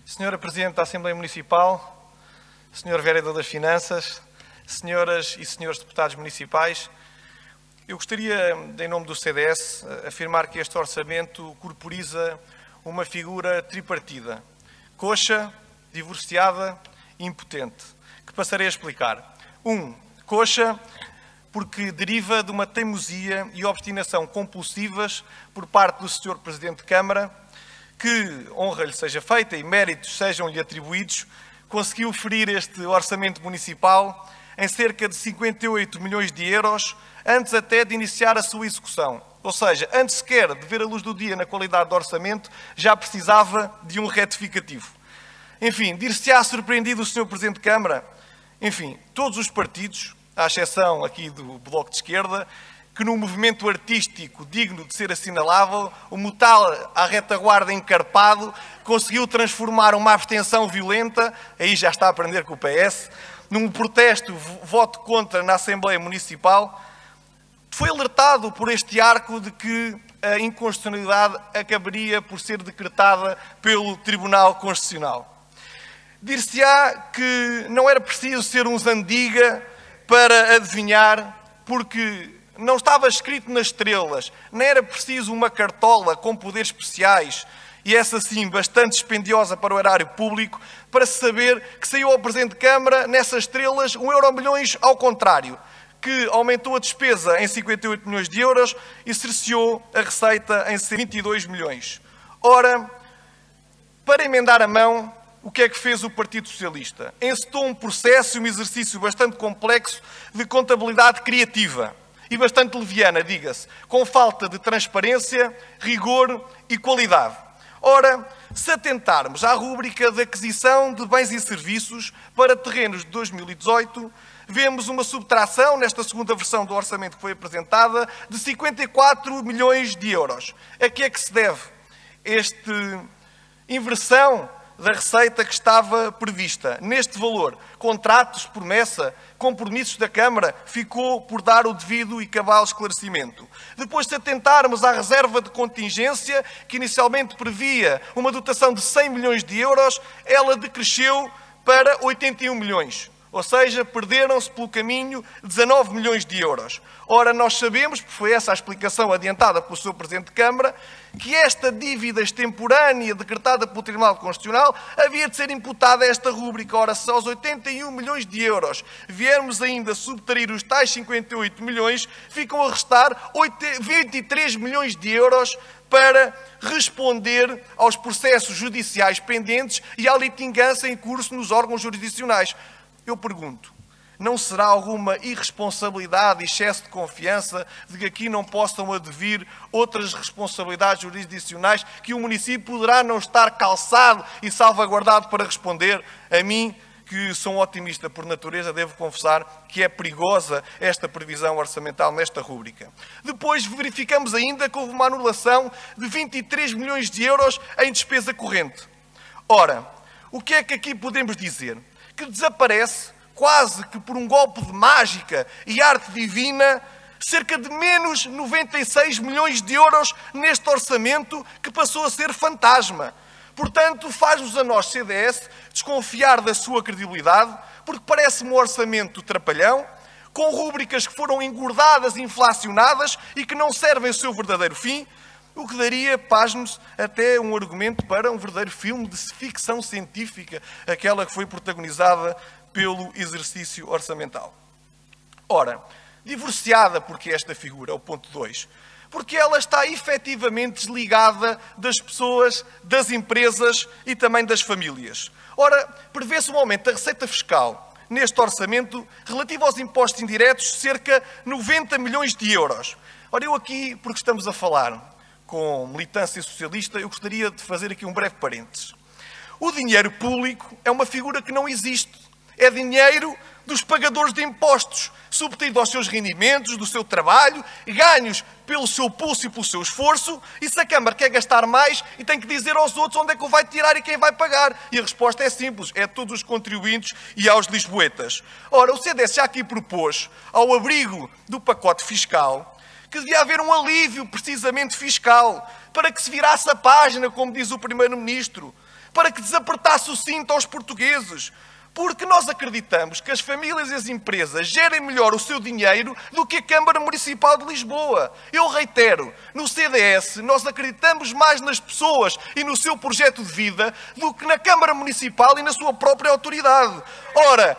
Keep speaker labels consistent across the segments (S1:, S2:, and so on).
S1: Senhora Presidente da Assembleia Municipal, Senhor Vereador das Finanças, Senhoras e Senhores Deputados Municipais, eu gostaria, em nome do CDS, afirmar que este orçamento corporiza uma figura tripartida, coxa, divorciada e impotente, que passarei a explicar. Coxa, porque deriva de uma teimosia e obstinação compulsivas por parte do Sr. Presidente de Câmara, que honra lhe seja feita e méritos sejam-lhe atribuídos, conseguiu ferir este orçamento municipal em cerca de 58 milhões de euros, antes até de iniciar a sua execução. Ou seja, antes sequer de ver a luz do dia na qualidade do orçamento, já precisava de um retificativo. Enfim, dir-se-á surpreendido o Sr. Presidente de Câmara? Enfim, todos os partidos, à exceção aqui do Bloco de Esquerda, que num movimento artístico digno de ser assinalável, o mutal à retaguarda encarpado conseguiu transformar uma abstenção violenta, aí já está a aprender com o PS, num protesto, voto contra na Assembleia Municipal. Foi alertado por este arco de que a inconstitucionalidade acabaria por ser decretada pelo Tribunal Constitucional. Dir-se-á que não era preciso ser um zandiga para adivinhar, porque não estava escrito nas estrelas, nem era preciso uma cartola com poderes especiais, e essa sim bastante dispendiosa para o erário público, para se saber que saiu ao Presidente de Câmara, nessas estrelas, 1 euro milhões ao contrário, que aumentou a despesa em 58 milhões de euros e cerceou a receita em 22 milhões. Ora, para emendar a mão, o que é que fez o Partido Socialista? Encetou um processo e um exercício bastante complexo de contabilidade criativa e bastante leviana, diga-se, com falta de transparência, rigor e qualidade. Ora, se atentarmos à rúbrica de aquisição de bens e serviços para terrenos de 2018, vemos uma subtração, nesta segunda versão do orçamento que foi apresentada, de 54 milhões de euros. A que é que se deve esta inversão da receita que estava prevista? Neste valor, contratos, promessa, compromissos da Câmara, ficou por dar o devido e cabal esclarecimento. Depois, se atentarmos à reserva de contingência, que inicialmente previa uma dotação de 100 milhões de euros, ela decresceu para 81 milhões. Ou seja, perderam-se pelo caminho 19 milhões de euros. Ora, nós sabemos, porque foi essa a explicação adiantada pelo Sr. Presidente de Câmara, que esta dívida extemporânea decretada pelo Tribunal Constitucional havia de ser imputada a esta rúbrica. Ora, se aos 81 milhões de euros viermos ainda subtrair os tais 58 milhões, ficam a restar 23 milhões de euros para responder aos processos judiciais pendentes e à litigância em curso nos órgãos jurisdicionais. Eu pergunto, não será alguma irresponsabilidade e excesso de confiança de que aqui não possam advir outras responsabilidades jurisdicionais que o município poderá não estar calçado e salvaguardado para responder? A mim, que sou um otimista por natureza, devo confessar que é perigosa esta previsão orçamental nesta rúbrica. Depois verificamos ainda que houve uma anulação de 23 milhões de euros em despesa corrente. Ora, o que é que aqui podemos dizer? Que desaparece, quase que por um golpe de mágica e arte divina, cerca de menos 96 milhões de euros neste orçamento que passou a ser fantasma. Portanto, faz-nos a nós, CDS, desconfiar da sua credibilidade, porque parece-me um orçamento trapalhão, com rúbricas que foram engordadas, inflacionadas e que não servem o seu verdadeiro fim, o que daria, pasme-nos, até um argumento para um verdadeiro filme de ficção científica, aquela que foi protagonizada pelo exercício orçamental. Ora, divorciada porque esta figura, o ponto 2, porque ela está efetivamente desligada das pessoas, das empresas e também das famílias. Ora, prevê-se um aumento da receita fiscal neste orçamento relativo aos impostos indiretos, cerca de 90 milhões de euros. Ora, eu aqui, porque estamos a falar com militância socialista, eu gostaria de fazer aqui um breve parênteses. O dinheiro público é uma figura que não existe. É dinheiro dos pagadores de impostos, subtraído aos seus rendimentos, do seu trabalho, ganhos pelo seu pulso e pelo seu esforço, e se a Câmara quer gastar mais, e tem que dizer aos outros onde é que o vai tirar e quem vai pagar. E a resposta é simples, é a todos os contribuintes e aos lisboetas. Ora, o CDS já aqui propôs, ao abrigo do pacote fiscal, que devia haver um alívio precisamente fiscal, para que se virasse a página, como diz o Primeiro-Ministro, para que desapertasse o cinto aos portugueses. Porque nós acreditamos que as famílias e as empresas gerem melhor o seu dinheiro do que a Câmara Municipal de Lisboa. Eu reitero, no CDS nós acreditamos mais nas pessoas e no seu projeto de vida do que na Câmara Municipal e na sua própria autoridade. Ora,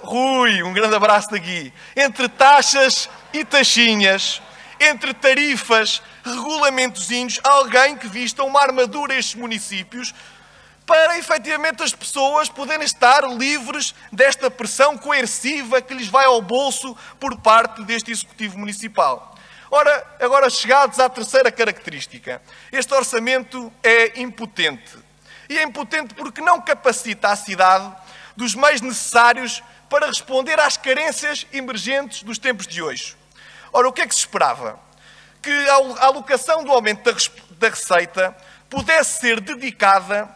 S1: Rui, um grande abraço daqui, entre taxas e taxinhas, entre tarifas, regulamentozinhos, alguém que vista uma armadura a estes municípios para, efetivamente, as pessoas poderem estar livres desta pressão coerciva que lhes vai ao bolso por parte deste Executivo Municipal. Ora, agora chegados à terceira característica, este orçamento é impotente. E é impotente porque não capacita a cidade dos meios necessários para responder às carências emergentes dos tempos de hoje. Ora, o que é que se esperava? Que a alocação do aumento da receita pudesse ser dedicada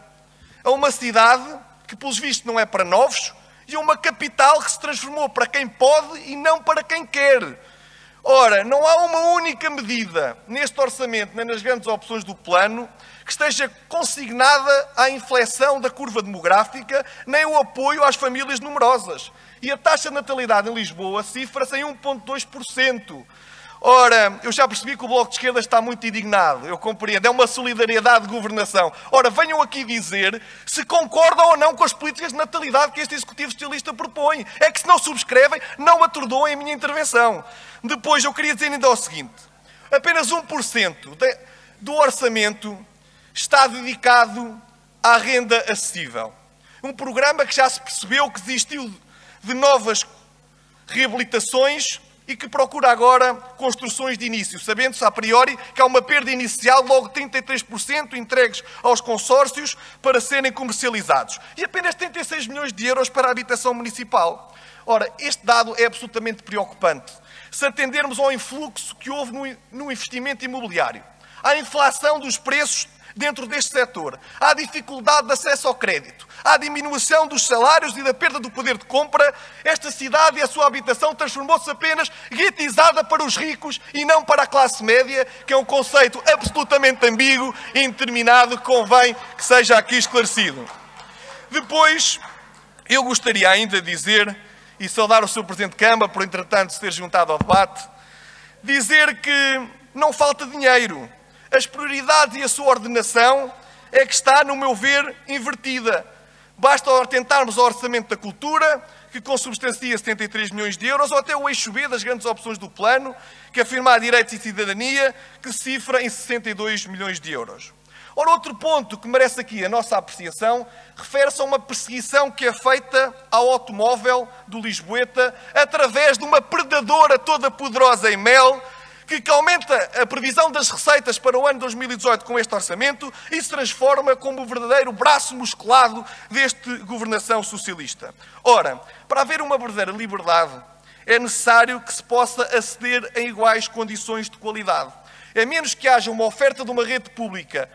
S1: a uma cidade que, pelos vistos, não é para novos e a uma capital que se transformou para quem pode e não para quem quer. Ora, não há uma única medida neste orçamento, nem nas grandes opções do plano, que esteja consignada à inflexão da curva demográfica, nem o apoio às famílias numerosas. E a taxa de natalidade em Lisboa cifra-se em 1,2%. Ora, eu já percebi que o Bloco de Esquerda está muito indignado, eu compreendo, é uma solidariedade de governação. Ora, venham aqui dizer se concordam ou não com as políticas de natalidade que este Executivo Socialista propõe. É que se não subscrevem, não atordoem a minha intervenção. Depois, eu queria dizer ainda o seguinte, apenas 1% do orçamento está dedicado à renda acessível. Um programa que já se percebeu que desistiu de novas reabilitações e que procura agora construções de início, sabendo-se a priori que há uma perda inicial, logo 33% entregues aos consórcios para serem comercializados. E apenas 36 milhões de euros para a habitação municipal. Ora, este dado é absolutamente preocupante. Se atendermos ao influxo que houve no investimento imobiliário, à inflação dos preços dentro deste setor, há dificuldade de acesso ao crédito, há diminuição dos salários e da perda do poder de compra, esta cidade e a sua habitação transformou-se apenas guetizada para os ricos e não para a classe média, que é um conceito absolutamente ambíguo e indeterminado que convém que seja aqui esclarecido. Depois, eu gostaria ainda de dizer, e saudar o Sr. Presidente de Câmara por, entretanto, se ter juntado ao debate, dizer que não falta dinheiro. As prioridades e a sua ordenação é que está, no meu ver, invertida. Basta atentarmos ao orçamento da cultura, que consubstancia 73 milhões de euros, ou até o eixo B das grandes opções do plano, que afirma direitos e cidadania, que se cifra em 62 milhões de euros. Ora, outro ponto que merece aqui a nossa apreciação refere-se a uma perseguição que é feita ao automóvel do lisboeta através de uma predadora toda poderosa em mel, que aumenta a previsão das receitas para o ano 2018 com este orçamento e se transforma como o verdadeiro braço musculado deste governação socialista. Ora, para haver uma verdadeira liberdade, é necessário que se possa aceder em iguais condições de qualidade. A menos que haja uma oferta de uma rede pública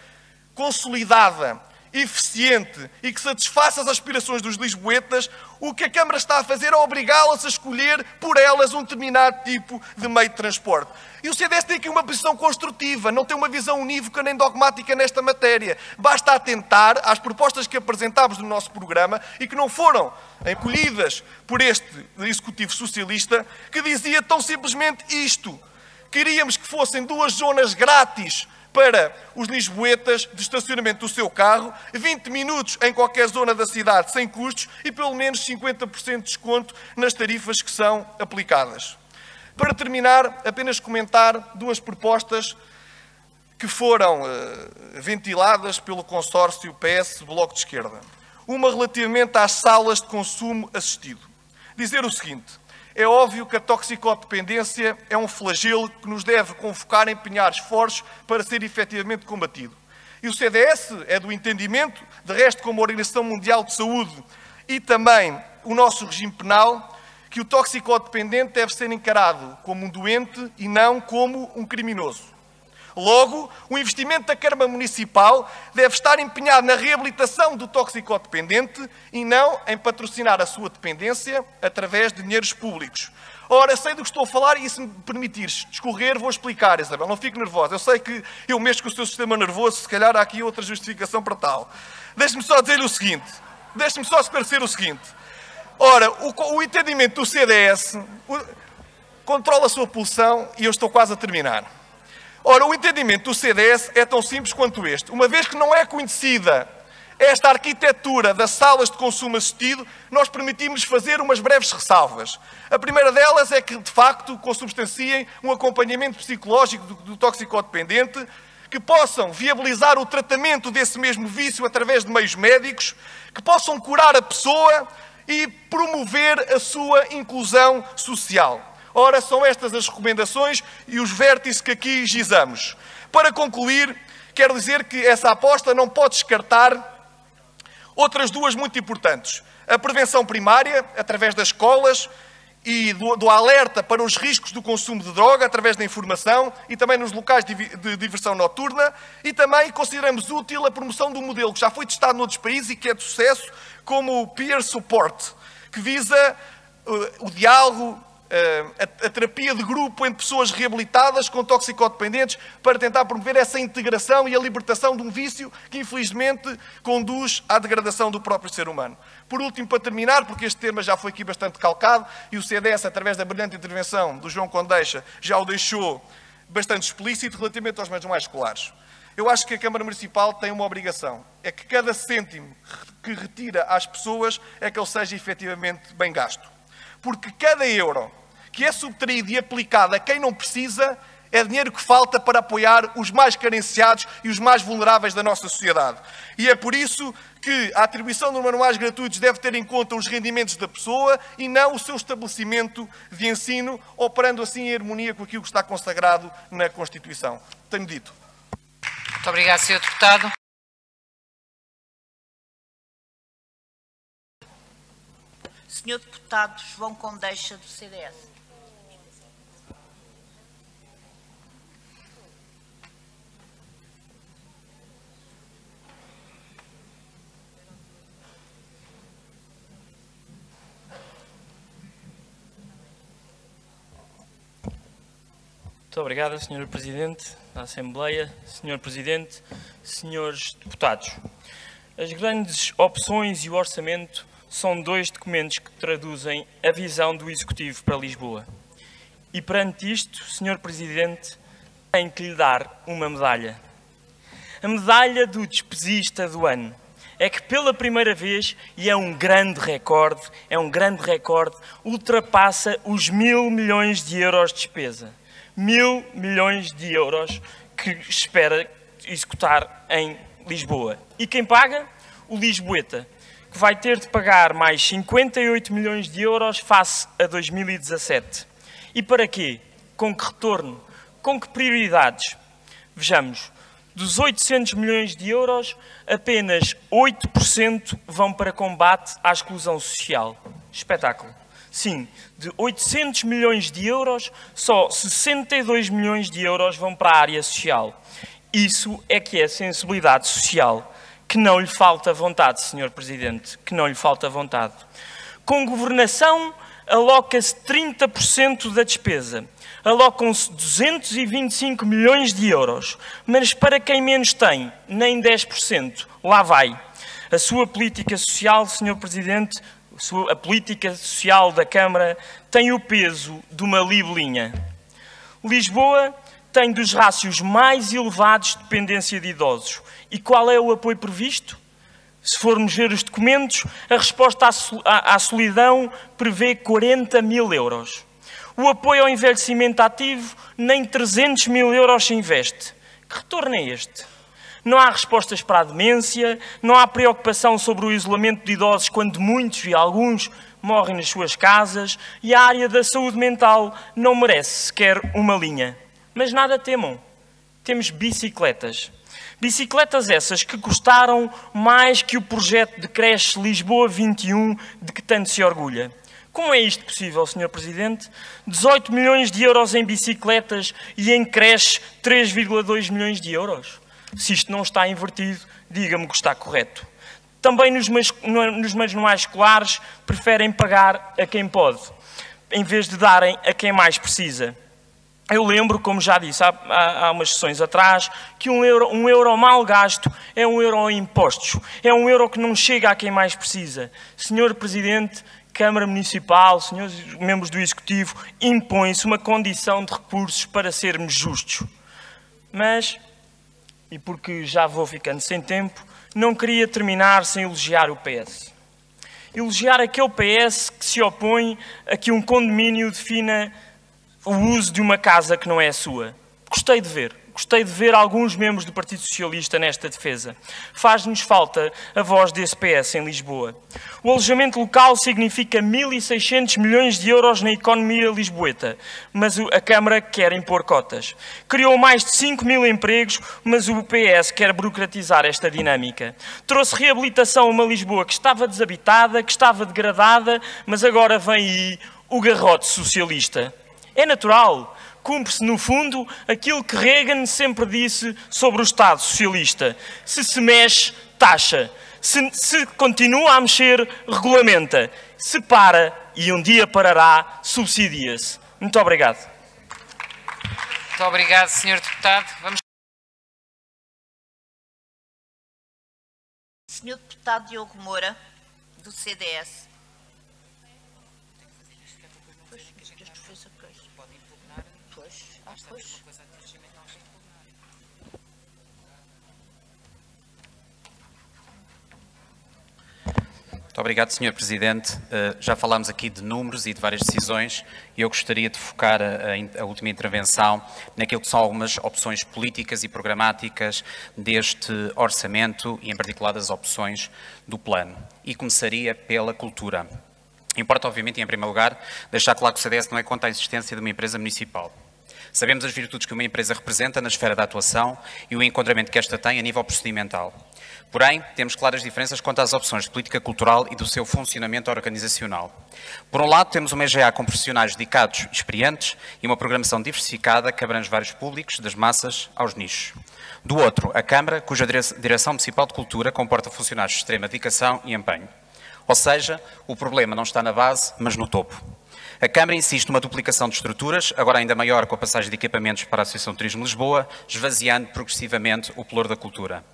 S1: consolidada, eficiente e que satisfaça as aspirações dos lisboetas, o que a Câmara está a fazer é obrigá-las a escolher por elas um determinado tipo de meio de transporte. E o CDS tem aqui uma posição construtiva, não tem uma visão unívoca nem dogmática nesta matéria. Basta atentar às propostas que apresentámos no nosso programa e que não foram acolhidas por este Executivo Socialista, que dizia tão simplesmente isto. Queríamos que fossem 2 zonas grátis para os lisboetas de estacionamento do seu carro, 20 minutos em qualquer zona da cidade sem custos e pelo menos 50% de desconto nas tarifas que são aplicadas. Para terminar, apenas comentar 2 propostas que foram ventiladas pelo consórcio PS-Bloco de Esquerda. Uma relativamente às salas de consumo assistido. Dizer o seguinte: é óbvio que a toxicodependência é um flagelo que nos deve convocar a empenhar esforços para ser efetivamente combatido. E o CDS é do entendimento, de resto como a Organização Mundial de Saúde e também o nosso regime penal, que o toxicodependente deve ser encarado como um doente e não como um criminoso. Logo, o investimento da Câmara Municipal deve estar empenhado na reabilitação do toxicodependente e não em patrocinar a sua dependência através de dinheiros públicos. Ora, sei do que estou a falar e se me permitires discorrer, vou explicar, Isabel. Não fique nervosa. Eu sei que eu mexo com o seu sistema nervoso, se calhar há aqui outra justificação para tal. Deixe-me só dizer-lhe o seguinte. Deixe-me só esclarecer o seguinte. Ora, o entendimento do CDS controla a sua pulsão e eu estou quase a terminar. Ora, o entendimento do CDS é tão simples quanto este. Uma vez que não é conhecida esta arquitetura das salas de consumo assistido, nós permitimos fazer umas breves ressalvas. A primeira delas é que, de facto, consubstanciem um acompanhamento psicológico do toxicodependente, que possam viabilizar o tratamento desse mesmo vício através de meios médicos, que possam curar a pessoa e promover a sua inclusão social. Ora, são estas as recomendações e os vértices que aqui gizamos. Para concluir, quero dizer que essa aposta não pode descartar outras duas muito importantes. A prevenção primária, através das escolas e do alerta para os riscos do consumo de droga, através da informação e também nos locais de diversão noturna. E também consideramos útil a promoção de um modelo que já foi testado noutros países e que é de sucesso, como o peer support, que visa o diálogo, a terapia de grupo entre pessoas reabilitadas com toxicodependentes para tentar promover essa integração e a libertação de um vício que infelizmente conduz à degradação do próprio ser humano. Por último, para terminar, porque este tema já foi aqui bastante calcado e o CDS, através da brilhante intervenção do João Condeixa, já o deixou bastante explícito relativamente aos manuais escolares. Eu acho que a Câmara Municipal tem uma obrigação, é que cada cêntimo que retira às pessoas é que ele seja efetivamente bem gasto. Porque cada euro que é subtraído e aplicado a quem não precisa é dinheiro que falta para apoiar os mais carenciados e os mais vulneráveis da nossa sociedade. E é por isso que a atribuição de manuais gratuitos deve ter em conta os rendimentos da pessoa e não o seu estabelecimento de ensino, operando assim em harmonia com aquilo que está consagrado na Constituição. Tenho dito.
S2: Muito obrigado, Sr. Deputado.
S3: Sr. Deputado João Condeixa, do CDS.
S4: Muito obrigado, Sr. Presidente da Assembleia, Sr. Presidente, Srs. Deputados. As grandes opções e o orçamento são dois documentos que traduzem a visão do Executivo para Lisboa. E perante isto, Sr. Presidente, tenho que lhe dar uma medalha. A medalha do despesista do ano. É que pela primeira vez, e é um grande recorde, ultrapassa os 1.000 milhões de euros de despesa. 1.000 milhões de euros que espera executar em Lisboa. E quem paga? O lisboeta, que vai ter de pagar mais 58 milhões de euros face a 2017. E para quê? Com que retorno? Com que prioridades? Vejamos, dos 800 milhões de euros, apenas 8% vão para combate à exclusão social. Espetáculo. Sim, de 800 milhões de euros, só 62 milhões de euros vão para a área social. Isso é que é sensibilidade social. Que não lhe falta vontade, Sr. Presidente, que não lhe falta vontade. Com governação, aloca-se 30% da despesa. Alocam-se 225 milhões de euros. Mas para quem menos tem, nem 10%. Lá vai. A sua política social, Sr. Presidente, a política social da Câmara tem o peso de uma libelinha. Lisboa tem dos rácios mais elevados de dependência de idosos. E qual é o apoio previsto? Se formos ver os documentos, a resposta à solidão prevê 40 mil euros. O apoio ao envelhecimento ativo, nem 300 mil euros se investe. Que retorno é este? Não há respostas para a demência, não há preocupação sobre o isolamento de idosos quando muitos e alguns morrem nas suas casas e a área da saúde mental não merece sequer uma linha. Mas nada temam, temos bicicletas. Bicicletas essas que custaram mais que o projeto de creche Lisboa 21 de que tanto se orgulha. Como é isto possível, Sr. Presidente? 18 milhões de euros em bicicletas e em creche 3,2 milhões de euros? Se isto não está invertido, diga-me que está correto. Também nos manuais escolares preferem pagar a quem pode. em vez de darem a quem mais precisa. Eu lembro, como já disse há umas sessões atrás, que um euro mal gasto é um euro em impostos. É um euro que não chega a quem mais precisa. Senhor Presidente, Câmara Municipal, senhores membros do Executivo, impõe-se uma condição de recursos para sermos justos. Mas, e porque já vou ficando sem tempo, não queria terminar sem elogiar o PS. Elogiar aquele PS que se opõe a que um condomínio defina o uso de uma casa que não é sua. Gostei de ver alguns membros do Partido Socialista nesta defesa. Faz-nos falta a voz desse PS em Lisboa. O alojamento local significa 1.600 milhões de euros na economia lisboeta, mas a Câmara quer impor cotas. Criou mais de 5.000 empregos, mas o PS quer burocratizar esta dinâmica. Trouxe reabilitação a uma Lisboa que estava desabitada, que estava degradada, mas agora vem aí o garrote socialista. É natural. Cumpre-se, no fundo, aquilo que Reagan sempre disse sobre o Estado socialista. Se mexe, taxa. Se continua a mexer, regulamenta. Se para, e um dia parará, subsidia-se. Muito obrigado.
S2: Muito obrigado, Sr. Deputado.
S3: Senhor Deputado Diogo Moura, do CDS.
S5: Muito obrigado, Sr. Presidente. Já falámos aqui de números e de várias decisões e eu gostaria de focar a última intervenção naquilo que são algumas opções políticas e programáticas deste orçamento e, em particular, das opções do plano. E começaria pela cultura. Importa, obviamente, em primeiro lugar, deixar claro que o CDS não é contra a existência de uma empresa municipal. Sabemos as virtudes que uma empresa representa na esfera da atuação e o enquadramento que esta tem a nível procedimental. Porém, temos claras diferenças quanto às opções de política cultural e do seu funcionamento organizacional. Por um lado, temos uma EGA com profissionais dedicados, experientes e uma programação diversificada que abrange vários públicos, das massas aos nichos. Do outro, a Câmara, cuja Direção Municipal de Cultura comporta funcionários de extrema dedicação e empenho. Ou seja, o problema não está na base, mas no topo. A Câmara insiste numa duplicação de estruturas, agora ainda maior com a passagem de equipamentos para a Associação de Turismo de Lisboa, esvaziando progressivamente o pelour da cultura.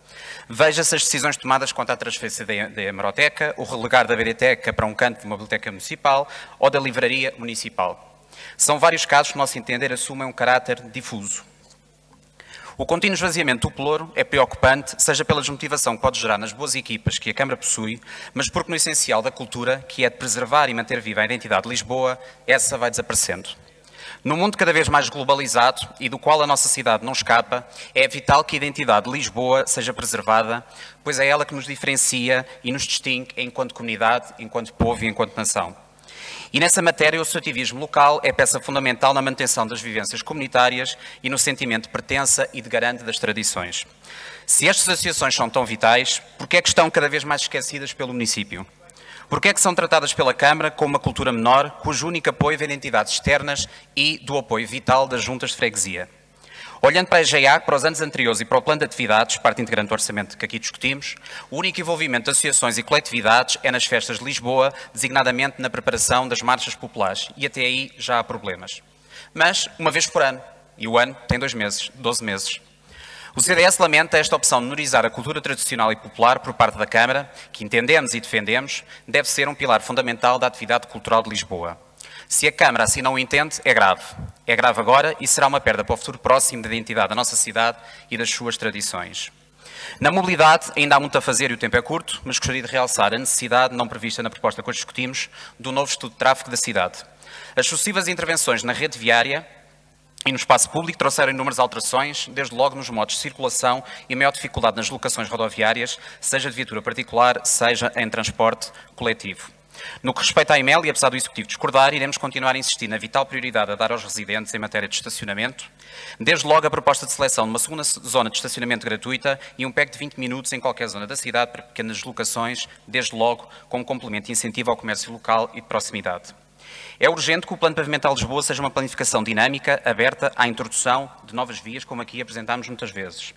S5: Veja-se as decisões tomadas quanto à transferência da hemeroteca, o relegar da biblioteca para um canto de uma biblioteca municipal ou da livraria municipal. São vários casos que, no nosso entender, assumem um caráter difuso. O contínuo esvaziamento do pelouro é preocupante, seja pela desmotivação que pode gerar nas boas equipas que a Câmara possui, mas porque no essencial da cultura, que é de preservar e manter viva a identidade de Lisboa, essa vai desaparecendo. Num mundo cada vez mais globalizado e do qual a nossa cidade não escapa, é vital que a identidade de Lisboa seja preservada, pois é ela que nos diferencia e nos distingue enquanto comunidade, enquanto povo e enquanto nação. E nessa matéria o associativismo local é peça fundamental na manutenção das vivências comunitárias e no sentimento de pertença e de garante das tradições. Se estas associações são tão vitais, por que é que estão cada vez mais esquecidas pelo município? Por que é que são tratadas pela Câmara como uma cultura menor, cujo único apoio vem de entidades externas e do apoio vital das juntas de freguesia? Olhando para a EGA, para os anos anteriores e para o plano de atividades, parte integrante do orçamento que aqui discutimos, o único envolvimento de associações e coletividades é nas festas de Lisboa, designadamente na preparação das marchas populares, e até aí já há problemas. Mas, uma vez por ano, e o ano tem 2 meses, 12 meses. O CDS lamenta esta opção de menorizar a cultura tradicional e popular por parte da Câmara, que entendemos e defendemos, deve ser um pilar fundamental da atividade cultural de Lisboa. Se a Câmara assim não o entende, é grave. É grave agora e será uma perda para o futuro próximo da identidade da nossa cidade e das suas tradições. Na mobilidade ainda há muito a fazer e o tempo é curto, mas gostaria de realçar a necessidade, não prevista na proposta que hoje discutimos, do novo estudo de tráfego da cidade. As sucessivas intervenções na rede viária e no espaço público trouxeram inúmeras alterações, desde logo nos modos de circulação e maior dificuldade nas locações rodoviárias, seja de viatura particular, seja em transporte coletivo. No que respeita à EML, e apesar do Executivo discordar, iremos continuar a insistir na vital prioridade a dar aos residentes em matéria de estacionamento, desde logo a proposta de seleção de uma segunda zona de estacionamento gratuita e um PEC de 20 minutos em qualquer zona da cidade para pequenas deslocações, desde logo como complemento e incentivo ao comércio local e de proximidade. É urgente que o Plano Pavimental de Lisboa seja uma planificação dinâmica, aberta à introdução de novas vias, como aqui apresentámos muitas vezes.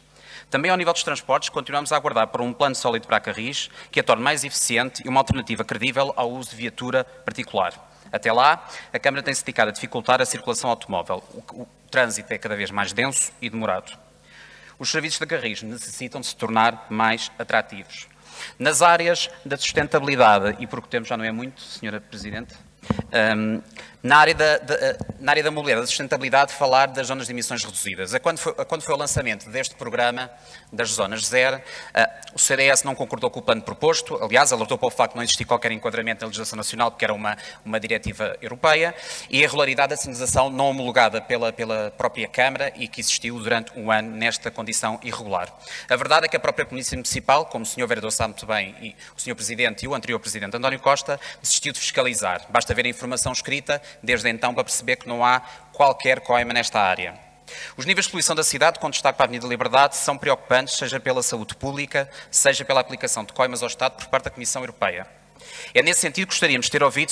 S5: Também ao nível dos transportes, continuamos a aguardar por um plano sólido para a Carris, que a torne mais eficiente e uma alternativa credível ao uso de viatura particular. Até lá, a Câmara tem-se dedicado a dificultar a circulação automóvel. O trânsito é cada vez mais denso e demorado. Os serviços de Carris necessitam de se tornar mais atrativos. Nas áreas da sustentabilidade, e porque o tempo já não é muito, Sra. Presidente, na área da mobilidade, da sustentabilidade, falar das zonas de emissões reduzidas. Quando foi o lançamento deste programa das zonas zero, o CDS não concordou com o plano proposto, aliás, alertou para o facto de não existir qualquer enquadramento na legislação nacional, porque era uma diretiva europeia, e a irregularidade da sinalização não homologada pela própria Câmara e que existiu durante um ano nesta condição irregular. A verdade é que a própria Polícia Municipal, como o Sr. Vereador sabe muito bem, e o Sr. Presidente e o anterior Presidente António Costa, desistiu de fiscalizar. Basta ver a informação escrita desde então para perceber que não há qualquer coima nesta área. Os níveis de poluição da cidade, com destaque para a Avenida Liberdade, são preocupantes, seja pela saúde pública, seja pela aplicação de coimas ao Estado por parte da Comissão Europeia. É nesse sentido que gostaríamos de ter ouvido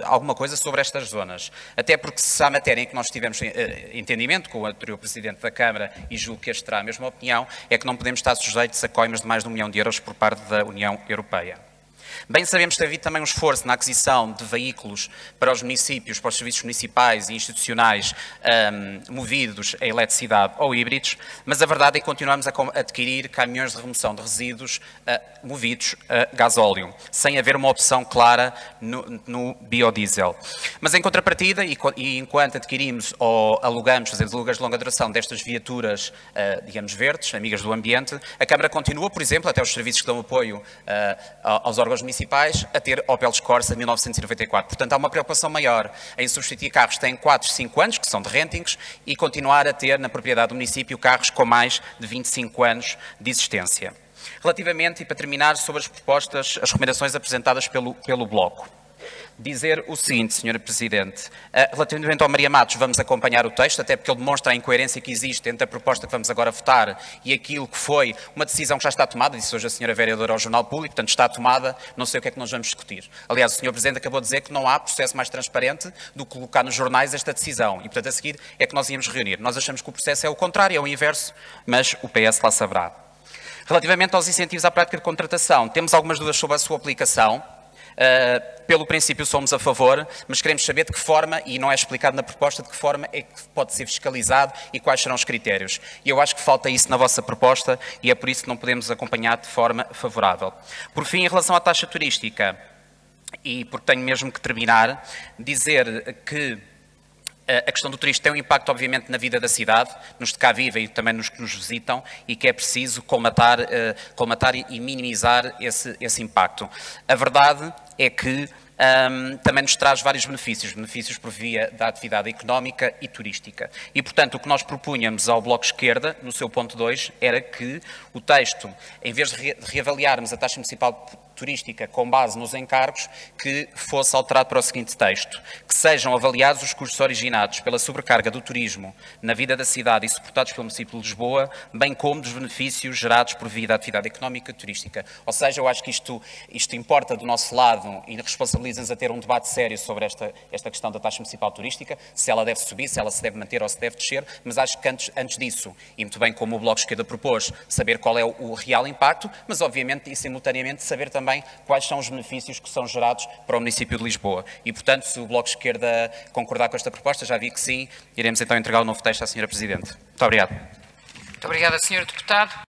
S5: alguma coisa sobre estas zonas, até porque se há matéria em que nós tivemos entendimento com o anterior Presidente da Câmara, e julgo que este terá a mesma opinião, é que não podemos estar sujeitos a coimas de mais de €1 milhão por parte da União Europeia. Bem sabemos que tem havido também um esforço na aquisição de veículos para os municípios, para os serviços municipais e institucionais movidos a eletricidade ou híbridos, mas a verdade é que continuamos a adquirir caminhões de remoção de resíduos movidos a gasóleo, sem haver uma opção clara no biodiesel. Mas em contrapartida, e enquanto adquirimos ou alugamos, fazemos alugas de longa duração destas viaturas, digamos, verdes, amigas do ambiente, a Câmara continua, por exemplo, até os serviços que dão apoio aos órgãos municipais, a ter Opel Corsa 1994. Portanto, há uma preocupação maior em substituir carros que têm 4, 5 anos, que são de rentings, e continuar a ter na propriedade do município carros com mais de 25 anos de existência. Relativamente, e para terminar, sobre as propostas, as recomendações apresentadas pelo Bloco. Dizer o seguinte, Sra. Presidente, relativamente ao Maria Matos, vamos acompanhar o texto, até porque ele demonstra a incoerência que existe entre a proposta que vamos agora votar e aquilo que foi uma decisão que já está tomada, disse hoje a Sra. Vereadora ao Jornal Público, portanto está tomada, não sei o que é que nós vamos discutir. Aliás, o Sr. Presidente acabou de dizer que não há processo mais transparente do que colocar nos jornais esta decisão, e portanto a seguir é que nós íamos reunir. Nós achamos que o processo é o contrário, é o inverso, mas o PS lá saberá. Relativamente aos incentivos à prática de contratação, temos algumas dúvidas sobre a sua aplicação. Pelo princípio somos a favor, mas queremos saber de que forma, e não é explicado na proposta, de que forma é que pode ser fiscalizado e quais serão os critérios. E eu acho que falta isso na vossa proposta e é por isso que não podemos acompanhar de forma favorável. Por fim, em relação à taxa turística, e porque tenho mesmo que terminar, dizer que a questão do turismo tem um impacto, obviamente, na vida da cidade, nos de cá vivem e também nos que nos visitam, e que é preciso colmatar e minimizar esse impacto. A verdade é que também nos traz vários benefícios por via da atividade económica e turística. E, portanto, o que nós propunhamos ao Bloco Esquerda, no seu ponto 2, era que o texto, em vez de reavaliarmos a taxa municipal turística com base nos encargos, que fosse alterado para o seguinte texto: que sejam avaliados os custos originados pela sobrecarga do turismo na vida da cidade e suportados pelo município de Lisboa, bem como dos benefícios gerados por via da atividade económica e turística. Ou seja, eu acho que isto importa do nosso lado e responsabiliza-nos a ter um debate sério sobre esta questão da taxa municipal turística, se ela deve subir, se ela se deve manter ou se deve descer, mas acho que antes disso, e muito bem como o Bloco Esquerda propôs, saber qual é o real impacto, mas obviamente e simultaneamente saber também quais são os benefícios que são gerados para o município de Lisboa. E, portanto, se o Bloco Esquerda concordar com esta proposta, já vi que sim, iremos então entregar o novo texto à Sra. Presidente. Muito obrigado.
S2: Muito obrigado, Sr. Deputado.